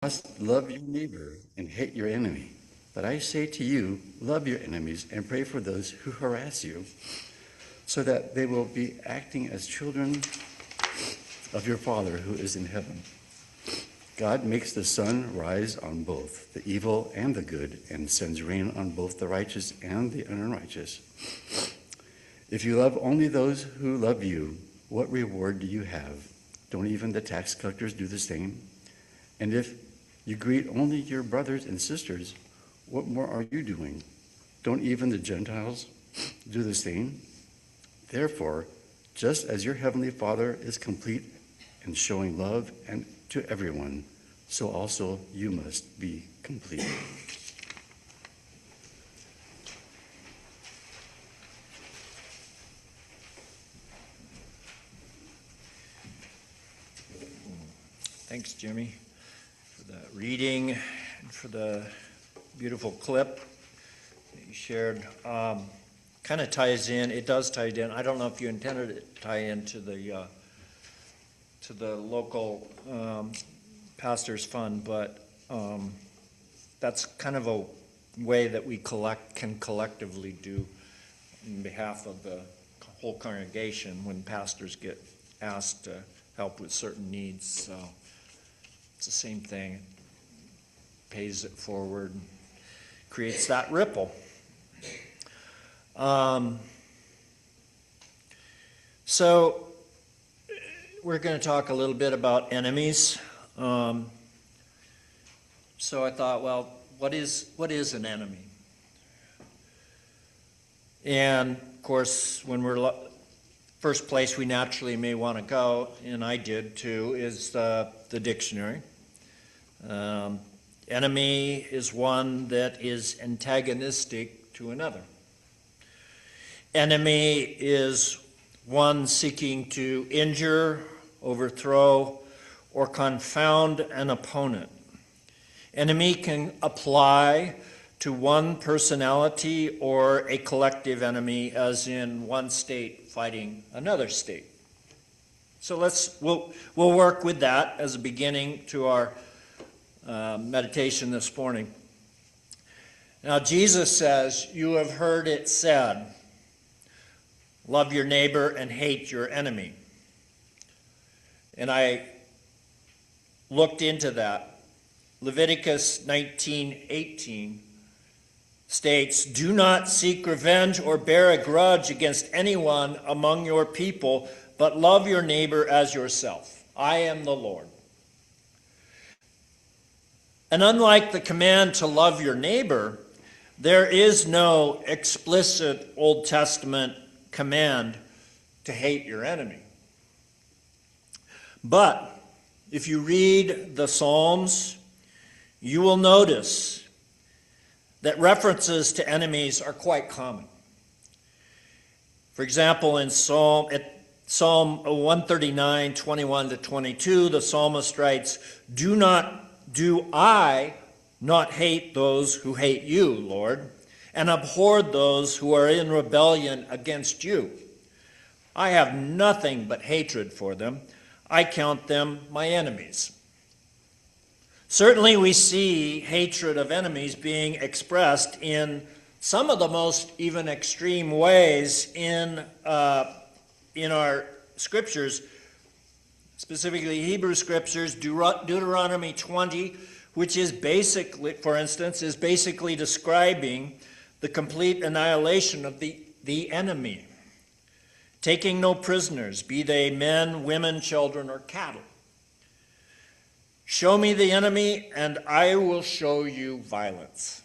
must love your neighbor and hate your enemy. But I say to you, love your enemies and pray for those who harass you, so that they will be acting as children of your Father who is in heaven. God makes the sun rise on both the evil and the good, and sends rain on both the righteous and the unrighteous. If you love only those who love you, what reward do you have? Don't even the tax collectors do the same? And if you greet only your brothers and sisters, what more are you doing? Don't even the Gentiles do the same? Therefore, just as your heavenly Father is complete in showing love and to everyone, so also you must be complete. Thanks, Jimmy, for the reading and for the beautiful clip that you shared. Kind of ties in. It does tie in. I don't know if you intended it to tie into the local pastors fund, but that's kind of a way that we can collectively do in behalf of the whole congregation when pastors get asked to help with certain needs. So it's the same thing. It pays it forward, creates that ripple. So we're going to talk a little bit about enemies. So I thought, well, what is an enemy? And of course, when we're first place we naturally may want to go, and I did too, is the dictionary. Enemy is one that is antagonistic to another. Enemy is one seeking to injure, overthrow, or confound an opponent. Enemy can apply to one personality or a collective enemy, as in one state fighting another state. So we'll work with that as a beginning to our meditation this morning. Now, Jesus says, "You have heard it said, love your neighbor and hate your enemy." And I looked into that. Leviticus 19:18 states, "Do not seek revenge or bear a grudge against anyone among your people, but love your neighbor as yourself. I am the Lord." And unlike the command to love your neighbor, there is no explicit Old Testament command to hate your enemy. But if you read the Psalms, you will notice that references to enemies are quite common. For example, in Psalm 139, 21 to 22, the psalmist writes, Do I not hate those who hate you, Lord, and abhor those who are in rebellion against you? I have nothing but hatred for them. I count them my enemies. Certainly we see hatred of enemies being expressed in some of the most even extreme ways in our scriptures, specifically Hebrew scriptures. Deuteronomy 20, which is basically, for instance, is basically describing the complete annihilation of the enemy. Taking no prisoners, be they men, women, children, or cattle. Show me the enemy, and I will show you violence.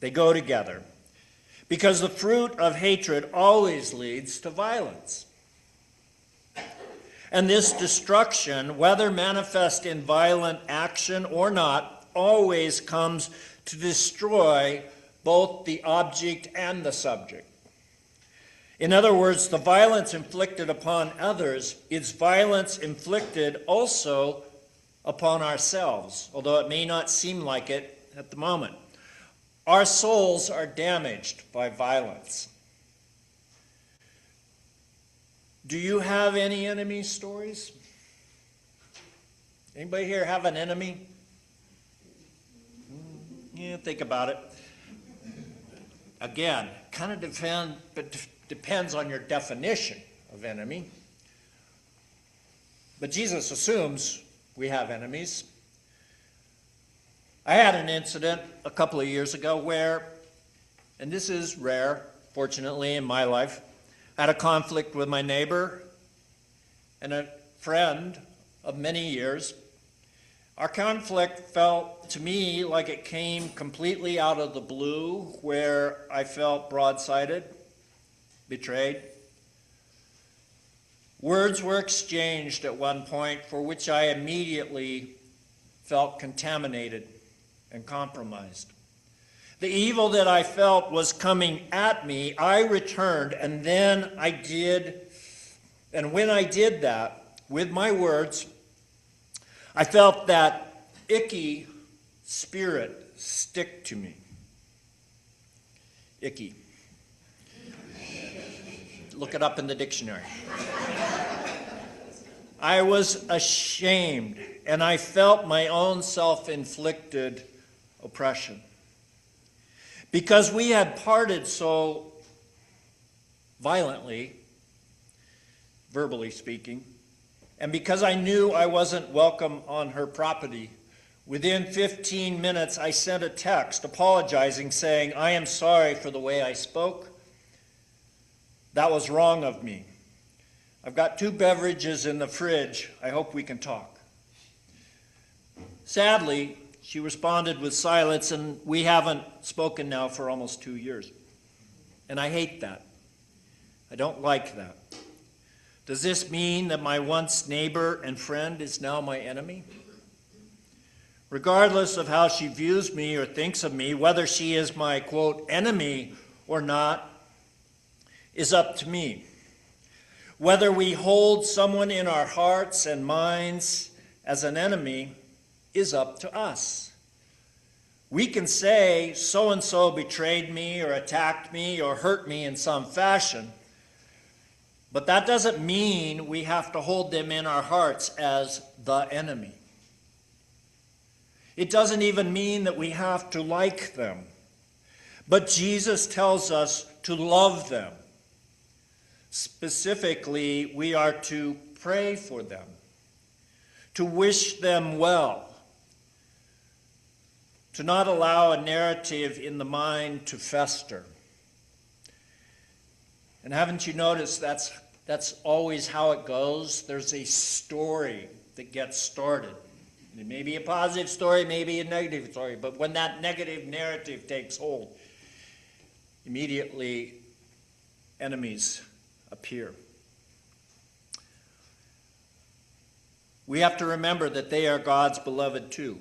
They go together, because the fruit of hatred always leads to violence. And this destruction, whether manifest in violent action or not, always comes to destroy both the object and the subject. In other words, the violence inflicted upon others is violence inflicted also upon ourselves, although it may not seem like it at the moment. Our souls are damaged by violence. Do you have any enemy stories? Anybody here have an enemy? Yeah, think about it. Again, kind of depends on your definition of enemy. But Jesus assumes we have enemies. I had an incident a couple of years ago where, and this is rare, fortunately, in my life, I had a conflict with my neighbor and a friend of many years. Our conflict felt to me like it came completely out of the blue, where I felt broadsided, betrayed. Words were exchanged at one point for which I immediately felt contaminated and compromised. The evil that I felt was coming at me. I returned, and then I did, and when I did that, with my words, I felt that icky spirit stick to me. Icky. Look it up in the dictionary. I was ashamed, and I felt my own self-inflicted oppression. Because we had parted so violently, verbally speaking, and because I knew I wasn't welcome on her property, within 15 minutes I sent a text apologizing, saying, "I am sorry for the way I spoke. That was wrong of me. I've got 2 beverages in the fridge. I hope we can talk." Sadly, she responded with silence, and we haven't spoken now for almost 2 years. And I hate that. I don't like that. Does this mean that my once neighbor and friend is now my enemy? Regardless of how she views me or thinks of me, whether she is my, quote, enemy or not, is up to me. Whether we hold someone in our hearts and minds as an enemy is up to us. We can say so-and-so betrayed me or attacked me or hurt me in some fashion, but that doesn't mean we have to hold them in our hearts as the enemy. It doesn't even mean that we have to like them, but Jesus tells us to love them. Specifically, we are to pray for them, to wish them well, to not allow a narrative in the mind to fester. And haven't you noticed that's always how it goes? There's a story that gets started. It may be a positive story, maybe a negative story, but when that negative narrative takes hold, immediately enemies appear. We have to remember that they are God's beloved too.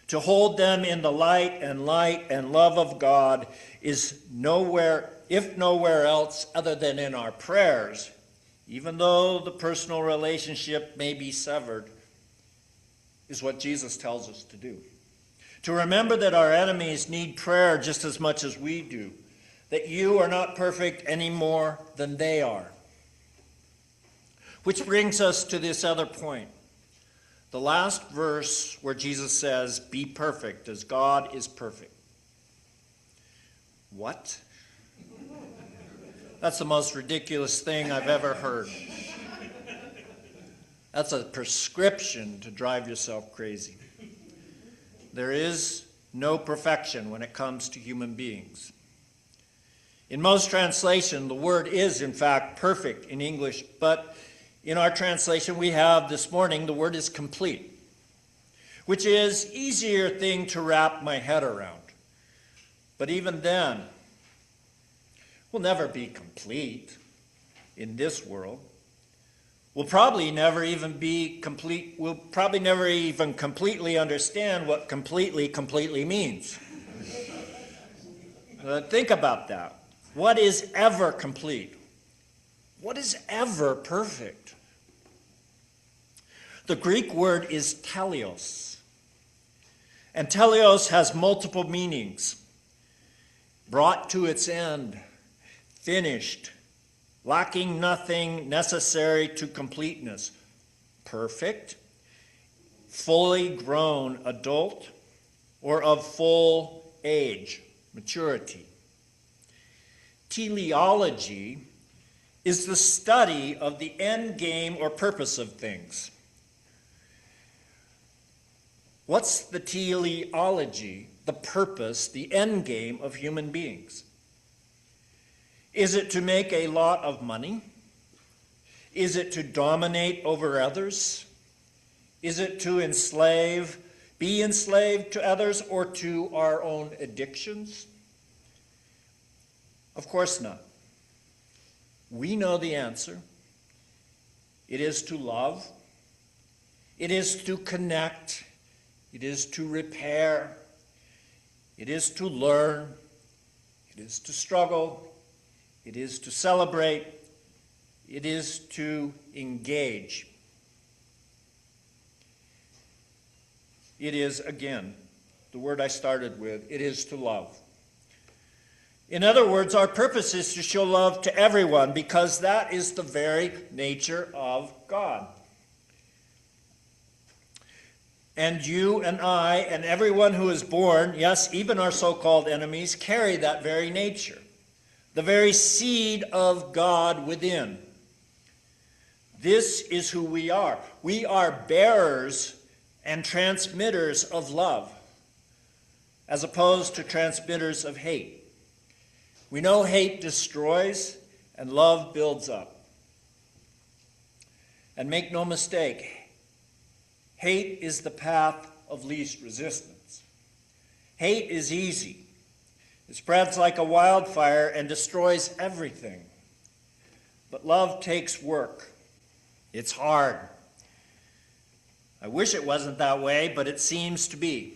To hold them in the light and love of God is nowhere, if nowhere else, other than in our prayers, even though the personal relationship may be severed, is what Jesus tells us to do. To remember that our enemies need prayer just as much as we do, that you are not perfect any more than they are. Which brings us to this other point. The last verse where Jesus says, "Be perfect as God is perfect." What? That's the most ridiculous thing I've ever heard. That's a prescription to drive yourself crazy. There is no perfection when it comes to human beings. In most translation, the word is, in fact, perfect in English, but in our translation we have this morning, the word is complete, which is easier thing to wrap my head around. But even then, we'll never be complete in this world. We'll probably never even be complete. We'll probably never even completely understand what completely means. Think about that. What is ever complete? What is ever perfect? The Greek word is teleos. And teleos has multiple meanings. Brought to its end, finished, lacking nothing necessary to completeness, perfect, fully grown adult or of full age, maturity. Teleology is the study of the end game or purpose of things. What's the teleology, the purpose, the end game of human beings? Is it to make a lot of money? Is it to dominate over others? Is it to be enslaved to others or to our own addictions? Of course not. We know the answer. It is to love. It is to connect. It is to repair. It is to learn. It is to struggle. It is to celebrate. It is to engage. It is, again, the word I started with, it is to love. In other words, our purpose is to show love to everyone because that is the very nature of God. And you and I and everyone who is born, yes, even our so-called enemies, carry that very nature, the very seed of God within. This is who we are. We are bearers and transmitters of love, as opposed to transmitters of hate. We know hate destroys and love builds up. And make no mistake, hate is the path of least resistance. Hate is easy. It spreads like a wildfire and destroys everything. But love takes work. It's hard. I wish it wasn't that way, but it seems to be.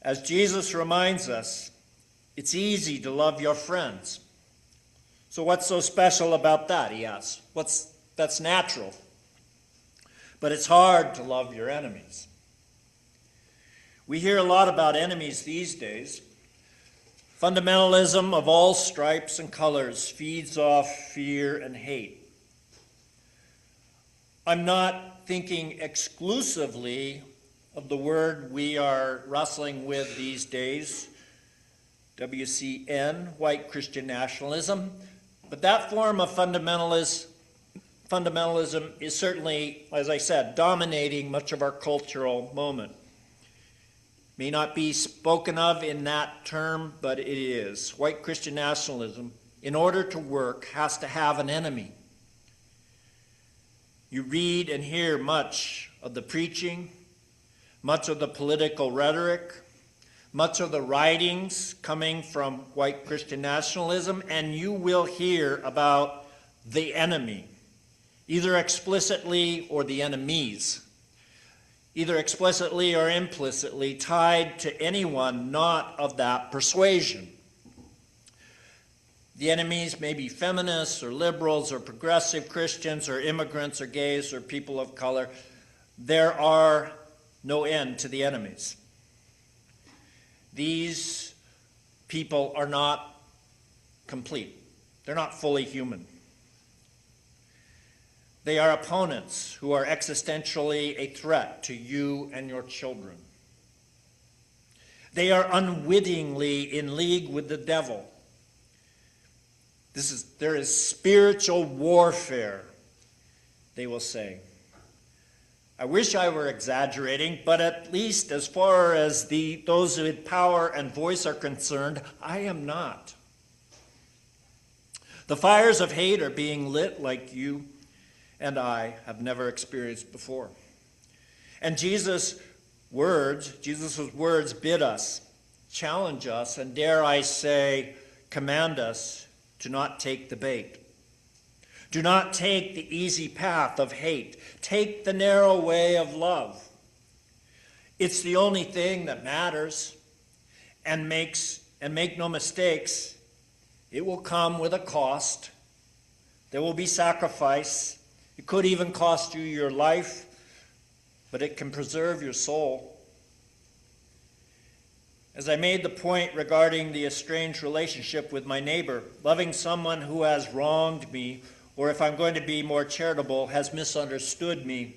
As Jesus reminds us, it's easy to love your friends. So what's so special about that, he asks. That's natural. But it's hard to love your enemies. We hear a lot about enemies these days. Fundamentalism of all stripes and colors feeds off fear and hate. I'm not thinking exclusively of the word we are wrestling with these days, WCN, white Christian nationalism, but that form of fundamentalism is certainly, as I said, dominating much of our cultural moment. May not be spoken of in that term, but it is. White Christian nationalism, in order to work, has to have an enemy. You read and hear much of the preaching, much of the political rhetoric, much of the writings coming from white Christian nationalism, and you will hear about the enemy, either explicitly or the enemies, either explicitly or implicitly tied to anyone not of that persuasion. The enemies may be feminists or liberals or progressive Christians or immigrants or gays or people of color. There are no end to the enemies. These people are not complete. They're not fully human. They are opponents who are existentially a threat to you and your children. They are unwittingly in league with the devil. There is spiritual warfare, they will say. I wish I were exaggerating, but at least as far as those with power and voice are concerned, I am not. The fires of hate are being lit like you and I have never experienced before. And Jesus' words bid us, challenge us, and dare I say, command us to not take the bait. Do not take the easy path of hate. Take the narrow way of love. It's the only thing that matters. And make no mistakes, it will come with a cost. There will be sacrifice. It could even cost you your life, but it can preserve your soul. As I made the point regarding the estranged relationship with my neighbor, loving someone who has wronged me, or if I'm going to be more charitable, has misunderstood me,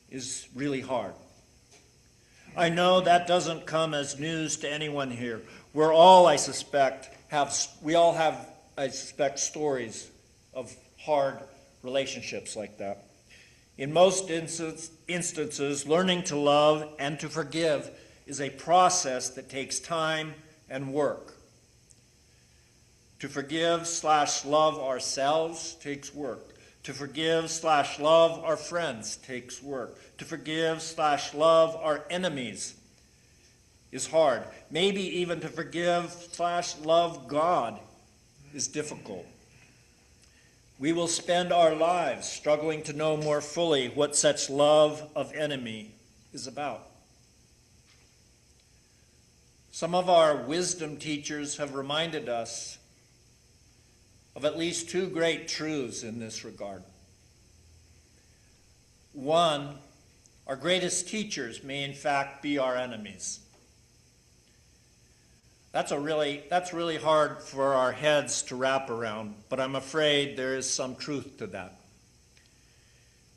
is really hard. I know that doesn't come as news to anyone here. We all have, I suspect, stories of hard relationships like that. In most instances, learning to love and to forgive is a process that takes time and work. To forgive/love ourselves takes work. To forgive/love our friends takes work. To forgive/love our enemies is hard. Maybe even to forgive/love God is difficult. We will spend our lives struggling to know more fully what such love of enemy is about. Some of our wisdom teachers have reminded us of at least two great truths in this regard. One, our greatest teachers may in fact be our enemies. That's really hard for our heads to wrap around, but I'm afraid there is some truth to that.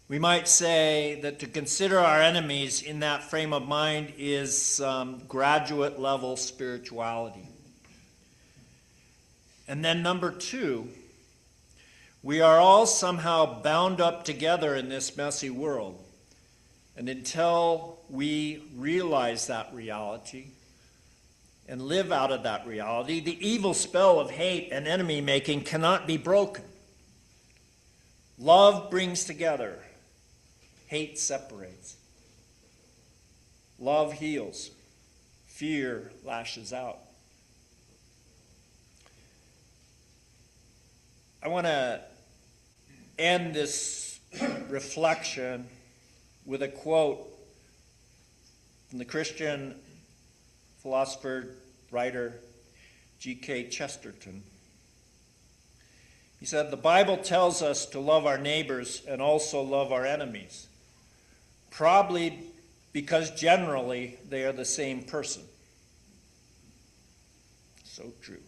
We might say that to consider our enemies in that frame of mind is graduate level spirituality. And then number two, we are all somehow bound up together in this messy world. And until we realize that reality and live out of that reality, the evil spell of hate and enemy making cannot be broken. Love brings together. Hate separates. Love heals. Fear lashes out. I want to end this reflection with a quote from the Christian philosopher, writer, G.K. Chesterton. He said, "The Bible tells us to love our neighbors and also love our enemies, probably because generally they are the same person." So true.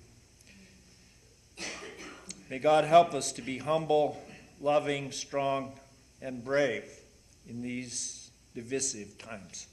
May God help us to be humble, loving, strong, and brave in these divisive times.